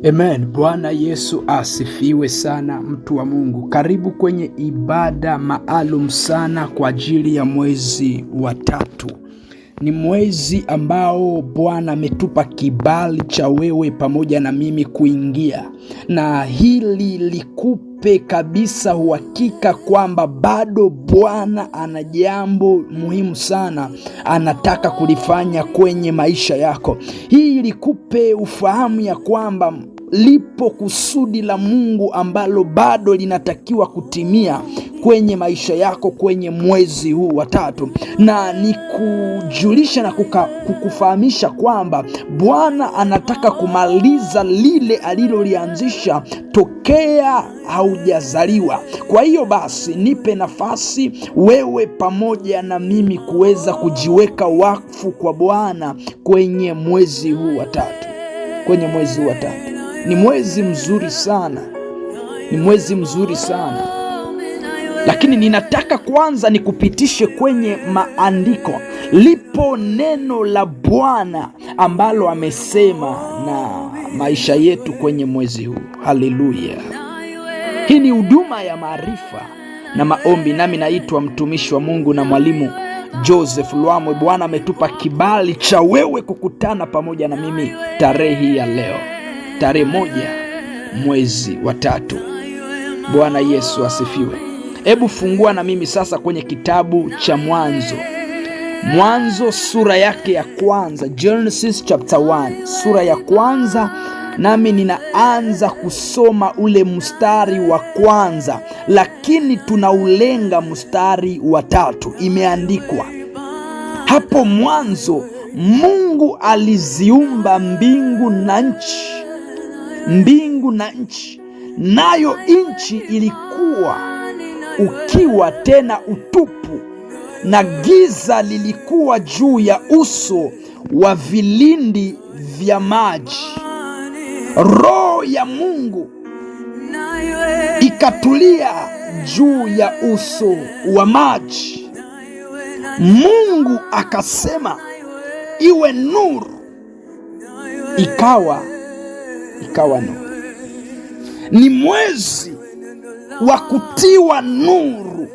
Amen. Bwana Yesu asifiwe sana, mtu wa Mungu. Karibu kwenye ibada maalum sana kwa ajili ya mwezi wa 3. Ni mwezi ambao Bwana ametupa kibali cha wewe pamoja na mimi kuingia, na hili likupe kabisa uhakika kwamba bado Bwana ana jambo muhimu sana anataka kulifanya kwenye maisha yako. Hii likupe ufahamu ya kwamba lipo kusudi la Mungu ambalo bado linatakiwa kutimia kwenye maisha yako kwenye mwezi huu wa 3, na ni kujulisha na kukufahamisha kwamba Bwana anataka kumaliza lile alilolianzisha tokea haujazaliwa. Kwa hiyo basi, nipe nafasi wewe pamoja na mimi kuweza kujiweka wakfu kwa Bwana kwenye mwezi huu wa 3. Kwenye mwezi huu wa 3 ni mwezi mzuri sana, ni mwezi mzuri sana. Lakini ninataka kwanza nikupitishe kwenye maandiko. Lipo neno la Bwana ambalo amesema na maisha yetu kwenye mwezi huu. Haleluya! Hii ni huduma ya maarifa na maombi, nami naitwa mtumishi wa Mungu na mwalimu Joseph Lwamwe. Bwana ametupa kibali cha wewe kukutana pamoja na mimi tarehe hii ya leo, tarehe 1 mwezi wa 3. Bwana Yesu asifiwe. Hebu fungua na mimi sasa kwenye kitabu cha Mwanzo sura yake ya kwanza, Genesis chapter 1, sura ya kwanza, nami ninaanza kusoma ule mstari wa kwanza, lakini tunaulenga mstari wa 3. Imeandikwa hapo mwanzo Mungu aliziumba mbingu na nchi, nayo nchi ilikuwa ukiwa tena utupu, na giza lilikuwa juu ya uso wa vilindi vya maji. Roho ya Mungu ikatulia juu ya uso wa maji. Mungu akasema, iwe nuru, ikawa nuru. Ni mwezi wa kutiwa nuru,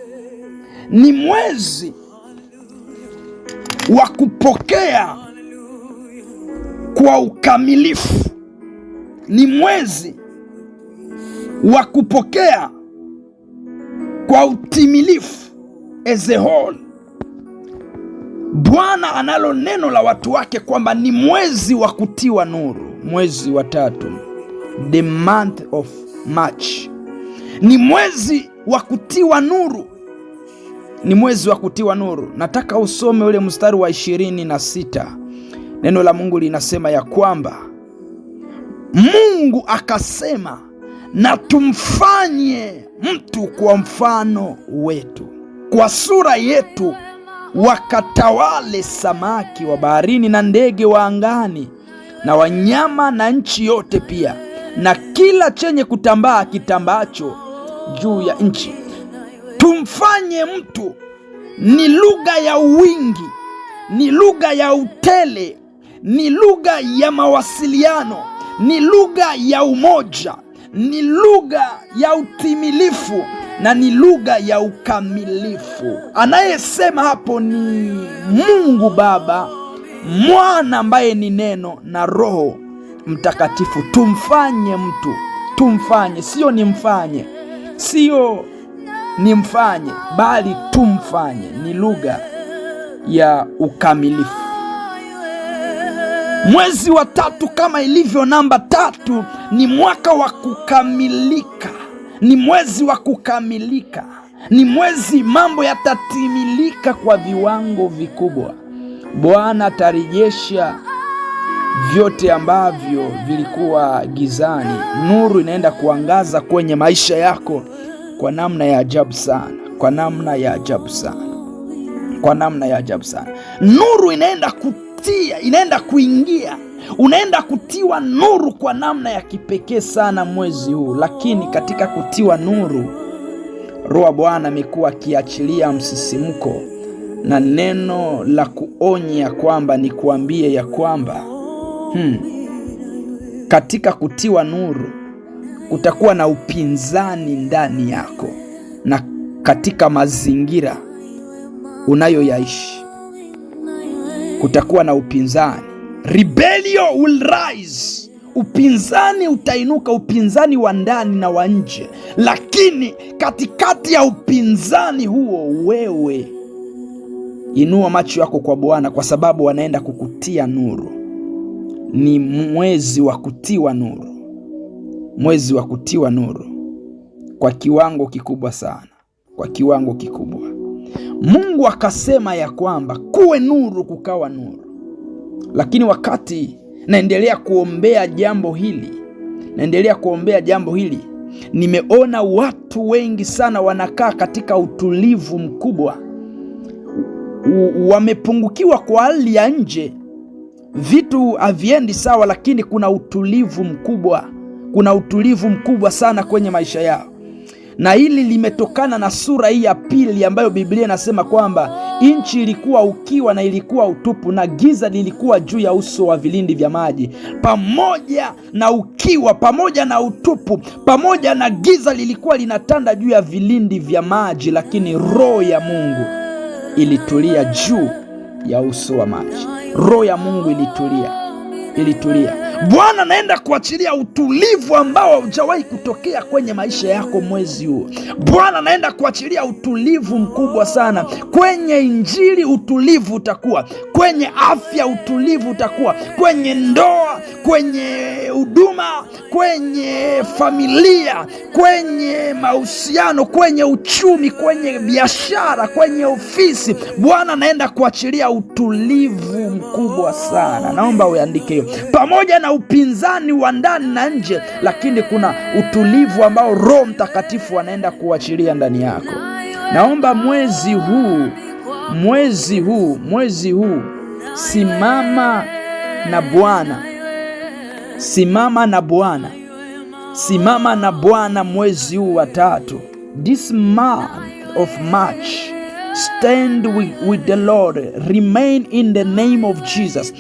ni mwezi wa kupokea kwa ukamilifu, ni mwezi wa kupokea kwa utimilifu as a whole. Bwana analo neno la watu wake kwamba ni mwezi wa kutiwa nuru, mwezi wa 3, the month of March. Ni mwezi wa kutiwa nuru, ni mwezi wa kutiwa nuru. Nataka usome ule mstari wa 26. Neno la Mungu linasema ya kwamba Mungu akasema, na tumfanye mtu kwa mfano wetu, kwa sura yetu, wakatawale samaki wa baharini na ndege wa angani na wanyama na nchi yote pia, na kila chenye kutambaa kitambacho juu ya nchi. Tumfanye mtu ni lugha ya wingi, ni lugha ya utele, ni lugha ya mawasiliano, ni lugha ya umoja, ni lugha ya utimilifu, na ni lugha ya ukamilifu. Anayesema hapo ni Mungu Baba, Mwana ambaye ni Neno, na Roho Mtakatifu. Tumfanye mtu, tumfanye, sio nimfanye, sio nimfanye, bali tumfanye. Ni lugha ya ukamilifu. Mwezi wa 3 kama ilivyo namba 3 ni mwaka wa kukamilika, ni mwezi wa kukamilika, ni mwezi mambo yatatimilika kwa viwango vikubwa. Bwana atarejesha vyote ambavyo vilikuwa gizani. Nuru inaenda kuangaza kwenye maisha yako kwa namna ya ajabu sana, kwa namna ya ajabu sana, kwa namna ya ajabu sana. Nuru inaenda kutia, inaenda kuingia, unaenda kutiwa nuru kwa namna ya kipekee sana mwezi huu. Lakini katika kutiwa nuru, Roho wa Bwana amekuwa akiachilia msisimko na neno la kuonya kwamba ni kuambie ya kwamba katika kutiwa nuru kutakuwa na upinzani ndani yako na katika mazingira unayoyaishi kutakuwa na upinzani. Rebellion will rise. Upinzani utainuka, upinzani wa ndani na wa nje. Lakini katikati ya upinzani huo, wewe inua macho yako kwa Bwana, kwa sababu anaenda kukutia nuru. Ni mwezi wa kutiwa nuru, mwezi wa kutiwa nuru kwa kiwango kikubwa sana, kwa kiwango kikubwa. Mungu akasema ya kwamba kuwe nuru, kukawa nuru. Lakini wakati naendelea kuombea jambo hili, nimeona watu wengi sana wanakaa katika utulivu mkubwa. Wamepungukiwa kwa hali ya nje, vitu haviendi sawa, lakini kuna utulivu mkubwa sana kwenye maisha yao. Na hili limetokana na sura hii ya pili ambayo Biblia inasema kwamba nchi ilikuwa ukiwa na ilikuwa utupu, na giza lilikuwa juu ya uso wa vilindi vya maji. Pamoja na ukiwa, pamoja na utupu, pamoja na giza lilikuwa linatanda juu ya vilindi vya maji, lakini roho ya Mungu ilitulia juu ya uso wa maji. Roho ya Mungu ilitulia. Bwana naenda kuachilia utulivu ambao haujawahi kutokea kwenye maisha yako mwezi huu. Bwana naenda kuachilia utulivu mkubwa sana kwenye Injili. Utulivu utakuwa kwenye afya, utulivu utakuwa kwenye ndoa, kwenye huduma, kwenye familia, kwenye mahusiano, kwenye uchumi, kwenye biashara, kwenye ofisi. Bwana naenda kuachilia utulivu mkubwa sana. Naomba uandike hiyo. Pamoja na upinzani wa ndani na nje, lakini kuna utulivu ambao Roho Mtakatifu anaenda kuachilia ndani yako. Naomba mwezi huu simama na Bwana mwezi huu wa 3. This month of March, stand with the Lord. Remain in the name of Jesus.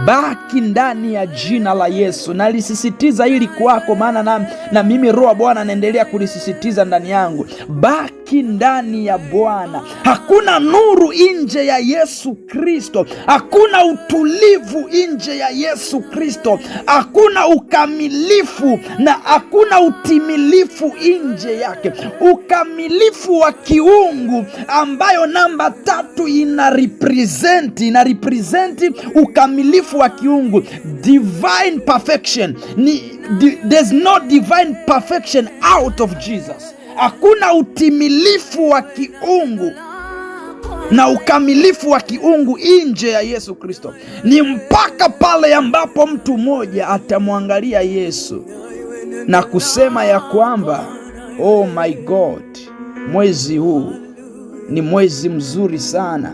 Baki ndani ya jina la Yesu. Nalisisitiza hili kwako, maana na mimi Roho wa Bwana anaendelea kulisisitiza ndani yangu. Baki ndani ya Bwana. Hakuna nuru nje ya Yesu Kristo. Hakuna utulivu nje ya Yesu Kristo. Hakuna ukamilifu na hakuna utimilifu nje yake. Ukamilifu wa kiungu ambayo namba 3 ina represent ukamilifu wa kiungu, divine perfection. There's no divine perfection out of Jesus. Hakuna utimilifu wa kiungu na ukamilifu wa kiungu nje ya Yesu Kristo. Ni mpaka pale ambapo mtu mmoja atamwangalia Yesu na kusema ya kwamba, oh my God, mwezi huu ni mwezi mzuri sana.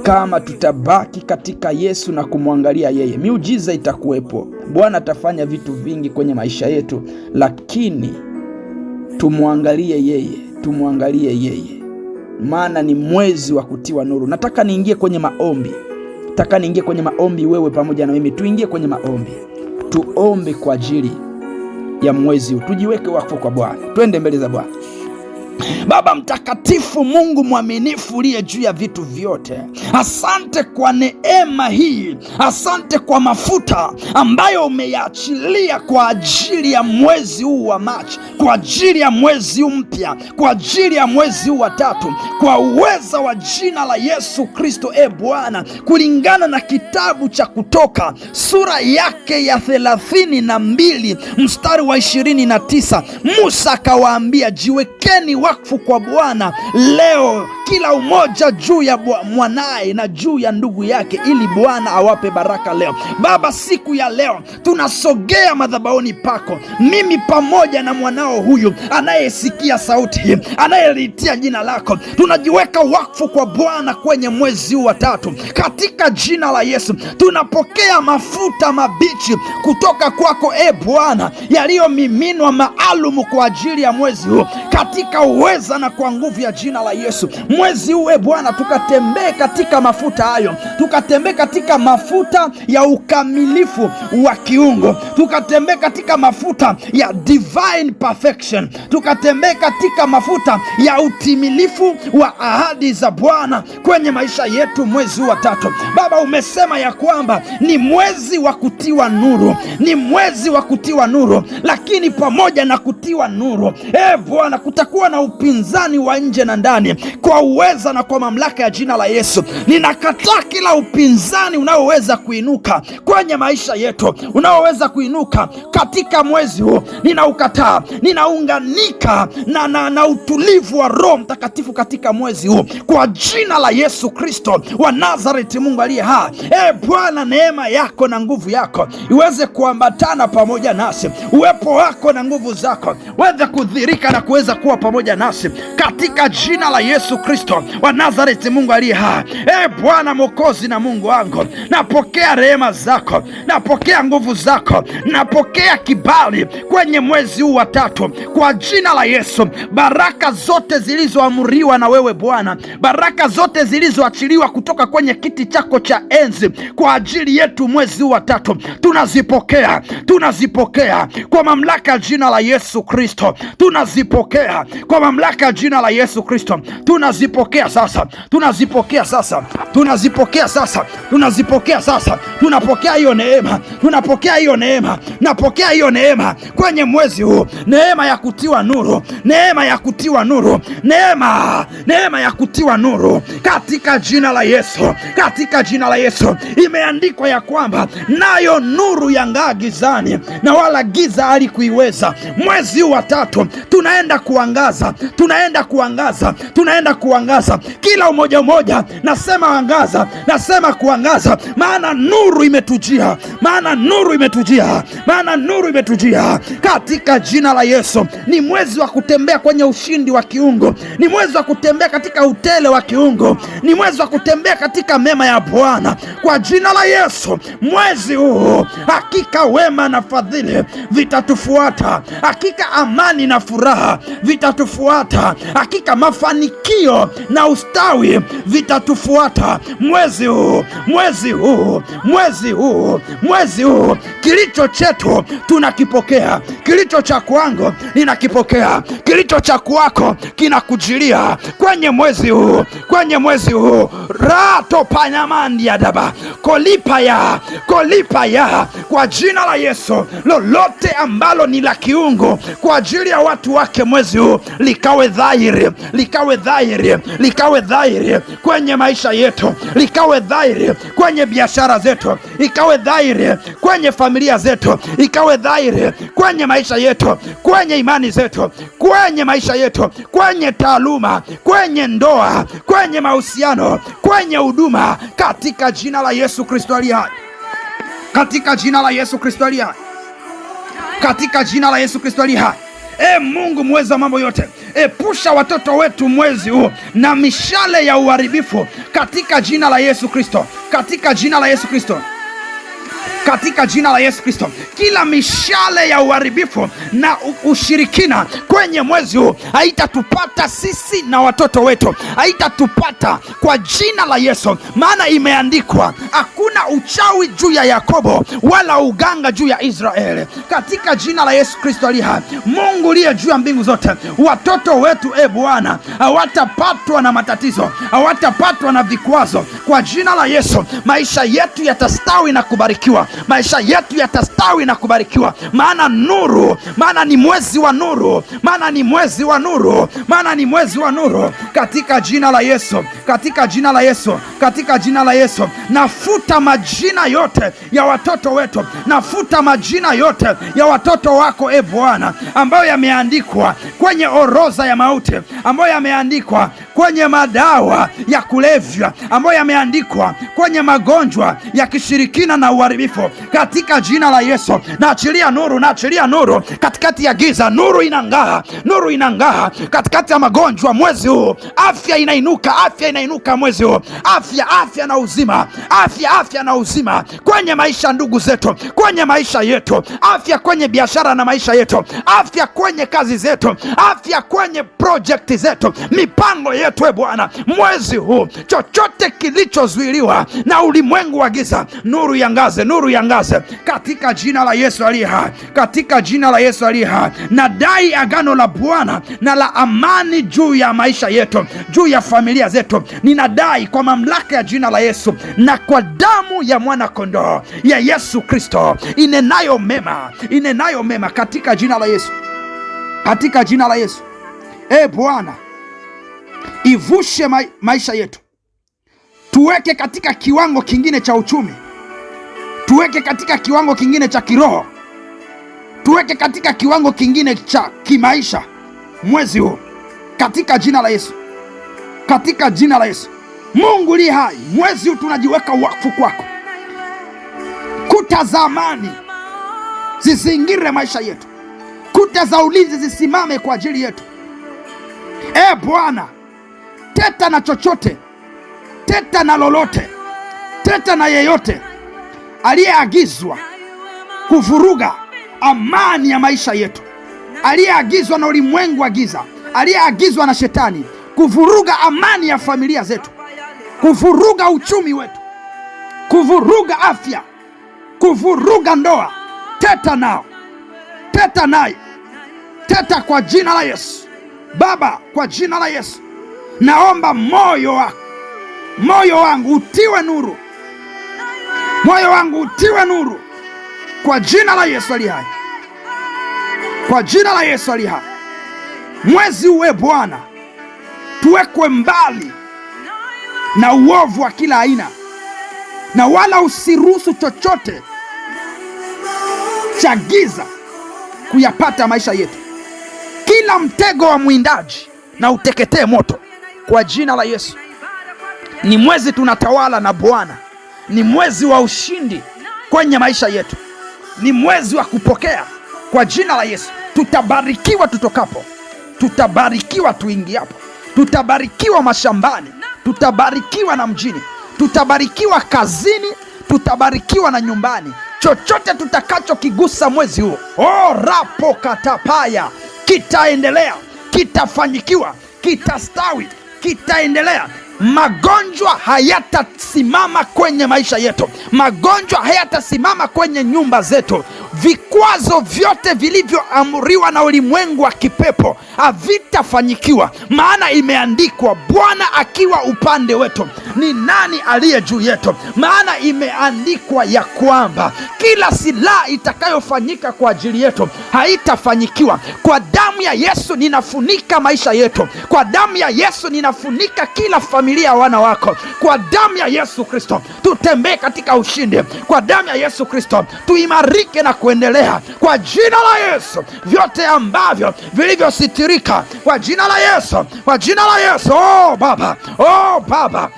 Kama tutabaki katika Yesu na kumwangalia yeye, miujiza itakuwepo. Bwana atafanya vitu vingi kwenye maisha yetu, lakini tumwangalie yeye, maana ni mwezi wa kutiwa nuru. Nataka niingie kwenye maombi, wewe pamoja na mimi tuingie kwenye maombi. Tuombe kwa ajili ya mwezi huu, tujiweke wakfu kwa Bwana. Twende mbele za Bwana. Baba mtakatifu, Mungu mwaminifu uliye juu ya vitu vyote, asante kwa neema hii, asante kwa mafuta ambayo umeyaachilia kwa ajili ya mwezi huu wa Machi, kwa ajili ya mwezi huu mpya, kwa ajili ya mwezi huu wa 3, kwa uweza wa jina la Yesu Kristo. Bwana, kulingana na kitabu cha Kutoka sura yake ya 32 mstari wa 29, Musa akawaambia, jiwekeni wakfu kwa Bwana leo, kila umoja juu ya mwanaye na juu ya ndugu yake, ili Bwana awape baraka leo. Baba, siku ya leo tunasogea madhabahuni pako, mimi pamoja na mwanao huyu anayesikia sauti hii, anayelitia jina lako. Tunajiweka wakfu kwa Bwana kwenye mwezi huu wa 3 katika jina la Yesu. Tunapokea mafuta mabichi kutoka kwako Bwana, yaliyomiminwa maalum kwa ajili ya mwezi huu, katika uweza na kwa nguvu ya jina la Yesu. mwezi huu Bwana tukatembee katika mafuta hayo, tukatembee katika mafuta ya ukamilifu wa kiungo, tukatembee katika mafuta ya divine perfection, tukatembee katika mafuta ya utimilifu wa ahadi za Bwana kwenye maisha yetu mwezi wa tatu. Baba, umesema ya kwamba ni mwezi wa kutiwa nuru, ni mwezi wa kutiwa nuru, lakini pamoja na kutiwa nuru Bwana kutakuwa na upinzani wa nje na ndani. Kwa uweza na kwa mamlaka ya jina la Yesu, ninakataa kila upinzani unaoweza kuinuka kwenye maisha yetu, unaoweza kuinuka katika mwezi huu. Ninaukataa, ninaunganika na utulivu wa Roho Mtakatifu katika mwezi huu kwa jina la Yesu Kristo wa Nazareti, Mungu aliye hai. Bwana, neema yako na nguvu yako iweze kuambatana pamoja nasi, uwepo wako na nguvu zako weze kudhirika na kuweza kuwa pamoja nasi katika jina la Yesu Kristo wa Nazareti, Mungu aliye hai. Bwana Mwokozi na Mungu wangu, napokea rehema zako, napokea nguvu zako, napokea kibali kwenye mwezi huu wa tatu kwa jina la Yesu. Baraka zote zilizoamriwa na wewe Bwana, baraka zote zilizoachiliwa kutoka kwenye kiti chako cha enzi kwa ajili yetu mwezi huu wa tatu, tunazipokea, tunazipokea kwa mamlaka ya jina la Yesu Kristo, tunazipokea kwa mamlaka ya jina la Yesu Kristo, tunazipokea sasa, tunazipokea sasa, tunazipokea sasa, tunazipokea sasa. Tunapokea hiyo neema, tunapokea hiyo neema, napokea hiyo neema kwenye mwezi huu, neema ya kutiwa nuru, neema ya kutiwa nuru, neema ya kutiwa nuru katika jina la Yesu, katika jina la Yesu. Imeandikwa ya kwamba nayo nuru yang'aa gizani na wala giza halikuiweza. Mwezi huu wa tatu tunaenda kuangaza, tunaenda kuangaza, tunaenda kuangaza. Kila umoja nasema angaza, nasema kuangaza, maana nuru imetujia, maana nuru imetujia, maana nuru imetujia katika jina la Yesu. Ni mwezi wa kutembea kwenye ushindi wa kiungo, ni mwezi wa kutembea katika utele wa kiungo, ni mwezi wa kutembea katika mema ya Bwana kwa jina la Yesu. Mwezi huu hakika wema na fadhili vitatufuata, hakika amani na furaha vitatufuata, hakika mafanikio na ustawi vitatufuata mwezi huu, mwezi huu, mwezi huu, mwezi huu. Kilicho chetu tunakipokea, kilicho cha kwangu ninakipokea, kilicho cha kwako kinakujilia kwenye mwezi huu, kwenye mwezi huu. Rato panyamandi ya daba kolipa ya kwa jina la Yesu. Lolote ambalo ni la kiungo kwa ajili ya watu wake mwezi huu likawe dhahiri, likawe dhahiri, likawe dhahiri kwenye maisha yetu, likawe dhahiri kwenye biashara zetu, ikawe dhahiri kwenye familia zetu, ikawe dhahiri kwenye maisha yetu, kwenye imani zetu, kwenye maisha yetu, kwenye taaluma, kwenye ndoa, kwenye mahusiano, kwenye huduma, katika jina la Yesu Kristo aliye hai, katika jina la Yesu Kristo aliye hai, katika jina la Yesu Kristo aliye hai. Mungu muweza mambo yote, epusha watoto wetu mwezi huu na mishale ya uharibifu katika jina la Yesu Kristo, katika jina la Yesu Kristo, katika jina la Yesu Kristo. Kila mishale ya uharibifu na ushirikina kwenye mwezi huu haitatupata sisi na watoto wetu, haitatupata kwa jina la Yesu. Maana imeandikwa, hakuna uchawi juu ya Yakobo wala uganga juu ya Israeli. Katika jina la Yesu Kristo aliye hai, Mungu aliye juu ya mbingu zote, watoto wetu Bwana hawatapatwa na matatizo, hawatapatwa na vikwazo kwa jina la Yesu. Maisha yetu yatastawi na kubarikiwa, maisha yetu yatastawi na kubarikiwa, maana nuru, maana ni mwezi wa nuru, maana ni mwezi wa nuru, maana ni mwezi wa nuru, katika jina la Yesu, katika jina la Yesu, katika jina la Yesu. Nafuta majina yote ya watoto wetu, nafuta majina yote ya watoto wako Bwana ambayo yameandikwa kwenye orodha ya mauti, ambayo yameandikwa kwenye madawa ya kulevya, ambayo yameandikwa kwenye magonjwa ya kishirikina na uharibifu, katika jina la Yesu. Naachilia nuru, naachilia nuru katikati ya giza. Nuru inang'aa, nuru inang'aa katikati ya magonjwa mwezi huu. Afya inainuka, afya inainuka mwezi huu. Afya na uzima, afya na uzima kwenye maisha ndugu zetu, kwenye maisha yetu, afya kwenye biashara na maisha yetu, afya kwenye kazi zetu, afya kwenye project zetu, mipango yetu yetu Bwana, mwezi huu chochote kilichozuiliwa na ulimwengu wa giza, nuru yangaze, nuru yangaze katika jina la Yesu aliye hai, katika jina la Yesu aliye hai. Nadai agano la Bwana na la amani juu ya maisha yetu, juu ya familia zetu. Ninadai kwa mamlaka ya jina la Yesu na kwa damu ya mwana kondoo ya Yesu Kristo, inenayo mema, inenayo mema katika jina la Yesu, katika jina la Yesu. Bwana, ivushe maisha yetu, tuweke katika kiwango kingine cha uchumi, tuweke katika kiwango kingine cha kiroho, tuweke katika kiwango kingine cha kimaisha mwezi huu katika jina la Yesu, katika jina la Yesu. Mungu li hai, mwezi huu tunajiweka wakfu kwako. Kuta za amani zizingire maisha yetu, kuta za ulinzi zisimame kwa ajili yetu. Bwana, teta na chochote, teta na lolote, teta na yeyote aliyeagizwa kuvuruga amani ya maisha yetu, aliyeagizwa na ulimwengu wa giza, aliyeagizwa na shetani kuvuruga amani ya familia zetu, kuvuruga uchumi wetu, kuvuruga afya, kuvuruga ndoa. Teta nao, teta naye, teta kwa jina la Yesu. Baba, kwa jina la Yesu naomba moyo wangu utiwe nuru, moyo wangu utiwe nuru kwa jina la Yesu aliye hai, kwa jina la Yesu aliye hai. Mwezi uwe Bwana, tuwekwe mbali na uovu wa kila aina, na wala usiruhusu chochote cha giza kuyapata maisha yetu. Kila mtego wa mwindaji na uteketee moto kwa jina la Yesu. Ni mwezi tunatawala na Bwana, ni mwezi wa ushindi kwenye maisha yetu, ni mwezi wa kupokea kwa jina la Yesu. Tutabarikiwa tutokapo, tutabarikiwa tuingiapo, tutabarikiwa mashambani, tutabarikiwa na mjini, tutabarikiwa kazini, tutabarikiwa na nyumbani. Chochote tutakachokigusa mwezi huu, rapo katapaya, kitaendelea, kitafanyikiwa, kitastawi, kitaendelea. Magonjwa hayatasimama kwenye maisha yetu, magonjwa hayatasimama kwenye nyumba zetu. Vikwazo vyote vilivyoamriwa na ulimwengu wa kipepo havitafanyikiwa, maana imeandikwa, Bwana akiwa upande wetu, ni nani aliye juu yetu? Maana imeandikwa ya kwamba kila silaha itakayofanyika kwa ajili yetu haitafanyikiwa. Kwa damu ya Yesu ninafunika maisha yetu, kwa damu ya Yesu ninafunika kila familia ya wana wako. Kwa damu ya Yesu Kristo tutembee katika ushindi, kwa damu ya Yesu Kristo tuimarike na kuendelea kwa jina la Yesu. Vyote ambavyo vilivyositirika kwa jina la Yesu, kwa jina la Yesu. Baba, Baba,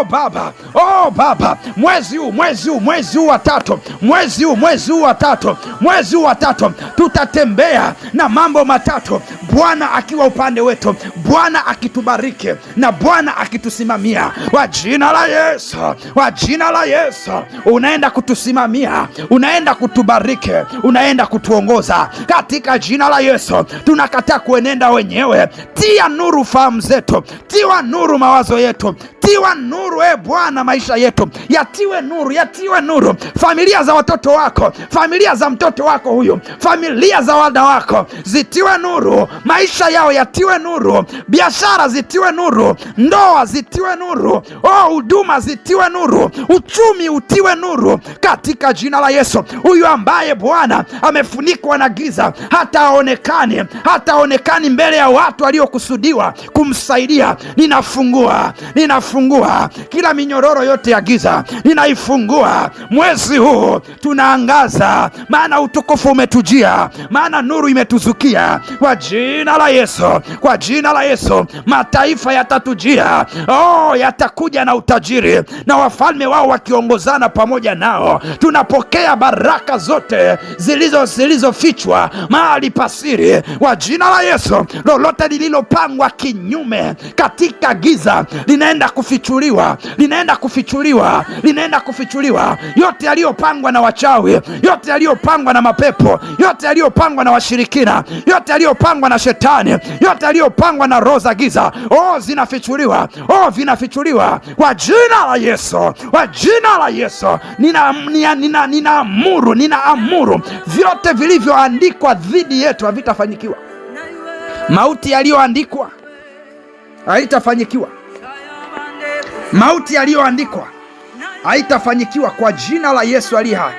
Baba, Baba, mwezi huu wa tatu, mwezi huu wa tatu tutatembea na mambo matatu: Bwana akiwa upande wetu, Bwana akitubariki na Bwana akitusimamia. Kwa jina la Yesu, kwa jina la Yesu, unaenda kutusimamia, unaenda kutubariki, unaenda kutuongoza katika jina la Yesu. Tunakataa kuenenda wenyewe. Tia nuru fahamu zetu, tiwa nuru mawazo yetu, tiwa nuru Bwana maisha yetu, yatiwe nuru, yatiwe nuru familia za watoto wako, familia za mtoto wako huyu, familia za wana wako zitiwe nuru, maisha yao yatiwe nuru, biashara zitiwe nuru, ndoa zitiwe nuru, huduma zitiwe nuru, uchumi utiwe nuru katika jina la Yesu. Huyu ambaye Bwana amefunikwa na giza hataonekani mbele ya watu waliokusudiwa kumsaidia. Ninafungua kila minyororo yote ya giza, ninaifungua. Mwezi huu tunaangaza, maana utukufu umetujia, maana nuru imetuzukia kwa jina la Yesu, kwa jina la Yesu. Mataifa yatatujia, yatakuja na utajiri na wafalme wao wakiongozana pamoja nao. Tunapokea baraka zote zilizofichwa mahali pasiri kwa jina la Yesu. Lolote lililopangwa kinyume katika giza linaenda kufichuliwa, linaenda kufichuliwa, linaenda kufichuliwa. Yote yaliyopangwa na wachawi, yote yaliyopangwa na mapepo, yote yaliyopangwa na washirikina, yote yaliyopangwa na shetani, yote yaliyopangwa na roho za giza, zinafichuliwa, vinafichuliwa kwa jina la Yesu, kwa jina la Yesu. Ninaamuru vyote vilivyoandikwa dhidi yetu havitafanyikiwa. Mauti yaliyoandikwa haitafanyikiwa. Mauti yaliyoandikwa haitafanyikiwa kwa jina la Yesu aliye hai.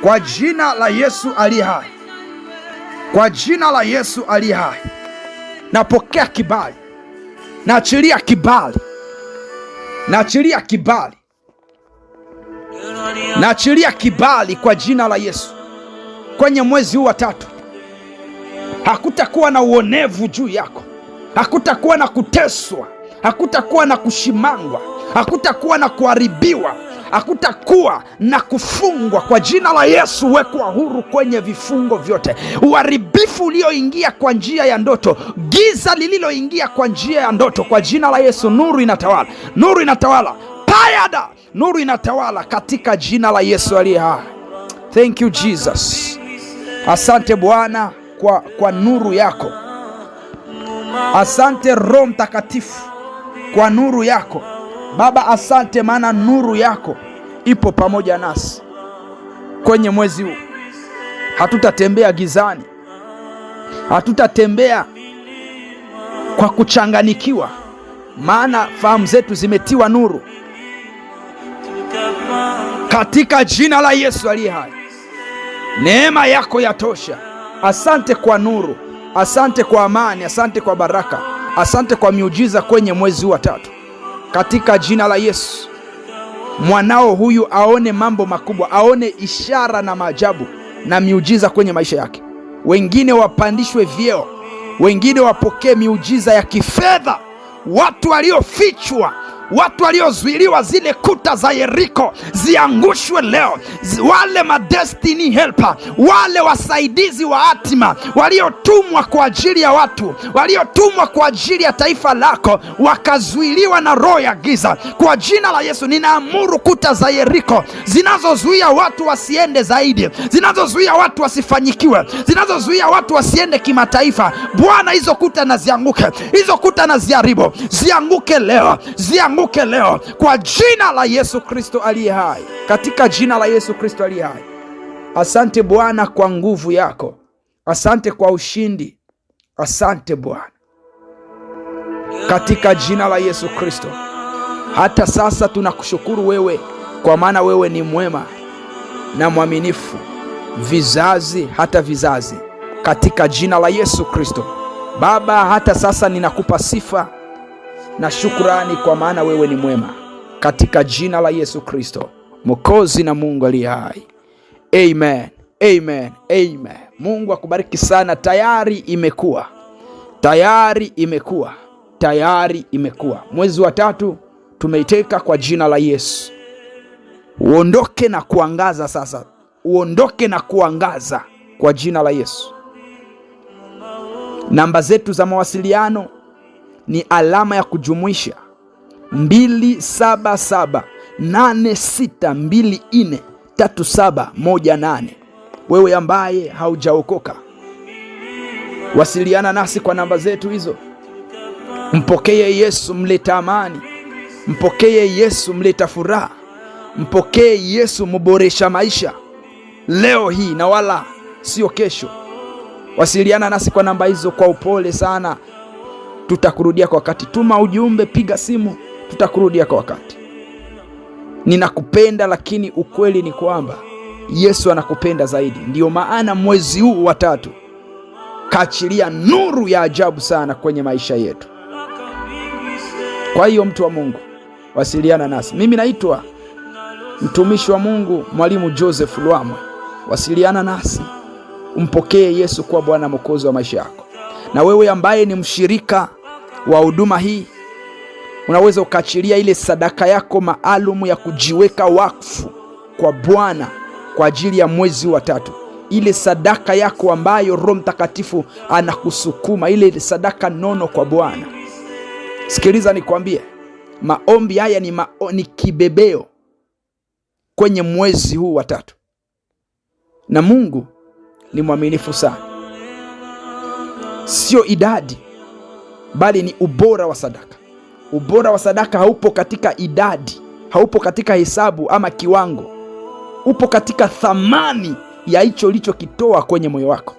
Kwa jina la Yesu aliye hai. Kwa jina la Yesu aliye hai. Napokea kibali. Naachilia kibali. Naachilia kibali. Naachilia kibali kwa jina la Yesu. Kwenye mwezi huu wa 3 hakutakuwa na uonevu juu yako. Hakutakuwa na kuteswa. Hakutakuwa na kushimangwa. Hakutakuwa na kuharibiwa. Hakutakuwa na kufungwa. Kwa jina la Yesu, wekwa huru kwenye vifungo vyote. Uharibifu ulioingia kwa njia ya ndoto, giza lililoingia kwa njia ya ndoto, kwa jina la Yesu, nuru inatawala. Nuru inatawala. Payada, nuru inatawala katika jina la Yesu aliye hai. Thank you Jesus. Asante Bwana kwa nuru yako. Asante Roho Mtakatifu kwa nuru yako. Baba, asante maana nuru yako ipo pamoja nasi kwenye mwezi huu. Hatutatembea gizani. Hatutatembea kwa kuchanganikiwa, maana fahamu zetu zimetiwa nuru katika jina la Yesu aliye hai. Neema yako yatosha. Asante kwa nuru. Asante kwa amani. Asante kwa baraka. Asante kwa miujiza kwenye mwezi wa 3 katika jina la Yesu. Mwanao huyu aone mambo makubwa, aone ishara na maajabu na miujiza kwenye maisha yake. Wengine wapandishwe vyeo, wengine wapokee miujiza ya kifedha. Watu waliofichwa, watu waliozuiliwa, zile kuta za Yeriko ziangushwe leo. Wale madestiny helper, wale wasaidizi wa hatima waliotumwa kwa ajili ya watu, waliotumwa kwa ajili ya taifa lako, wakazuiliwa na roho ya giza, kwa jina la Yesu ninaamuru kuta za Yeriko zinazozuia watu wasiende zaidi, zinazozuia watu wasifanyikiwe, zinazozuia watu wasiende kimataifa, Bwana, hizo kuta na zianguke, hizo kuta na ziharibu, zianguke leo, zianguke leo kwa jina la Yesu Kristo aliye hai, katika jina la Yesu Kristo aliye hai. Asante Bwana kwa nguvu yako. Asante kwa ushindi. Asante Bwana, katika jina la Yesu Kristo. Hata sasa tunakushukuru wewe, kwa maana wewe ni mwema na mwaminifu vizazi hata vizazi, katika jina la Yesu Kristo. Baba, hata sasa ninakupa sifa na shukrani, kwa maana wewe ni mwema, katika jina la Yesu Kristo, Mwokozi na Mungu aliye hai. Amen. Amen. Amen. Mungu akubariki sana. Tayari imekuwa. Tayari imekuwa. Tayari imekuwa. Mwezi wa 3 tumeiteka kwa jina la Yesu. Uondoke na kuangaza sasa. Uondoke na kuangaza kwa jina la Yesu. Namba zetu za mawasiliano ni alama ya kujumuisha 27786243718. Wewe ambaye haujaokoka, wasiliana nasi kwa namba zetu hizo. Mpokee Yesu mleta amani, mpokee Yesu mleta furaha, mpokee Yesu mboresha maisha leo hii na wala sio kesho. Wasiliana nasi kwa namba hizo kwa upole sana, tutakurudia kwa wakati. Tuma ujumbe, piga simu, tutakurudia kwa wakati. Ninakupenda, lakini ukweli ni kwamba Yesu anakupenda zaidi. Ndiyo maana mwezi huu wa 3 kaachilia nuru ya ajabu sana kwenye maisha yetu. Kwa hiyo mtu wa Mungu, wasiliana nasi. Mimi naitwa mtumishi wa Mungu Mwalimu Joseph Lwamwe. Wasiliana nasi, umpokee Yesu kuwa Bwana Mwokozi wa maisha yako. Na wewe ambaye ni mshirika wa huduma hii, unaweza ukaachilia ile sadaka yako maalum ya kujiweka wakfu kwa Bwana kwa ajili ya mwezi wa 3. Ile sadaka yako ambayo Roho Mtakatifu anakusukuma, ile sadaka nono kwa Bwana. Sikiliza nikwambie, Maombi haya ni kibebeo kwenye mwezi huu wa 3, na Mungu ni mwaminifu sana. Sio idadi, bali ni ubora wa sadaka. Ubora wa sadaka haupo katika idadi, haupo katika hesabu ama kiwango, upo katika thamani ya hicho ulichokitoa kwenye moyo wako.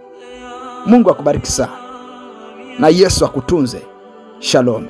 Mungu akubariki sana na Yesu akutunze. Shalom.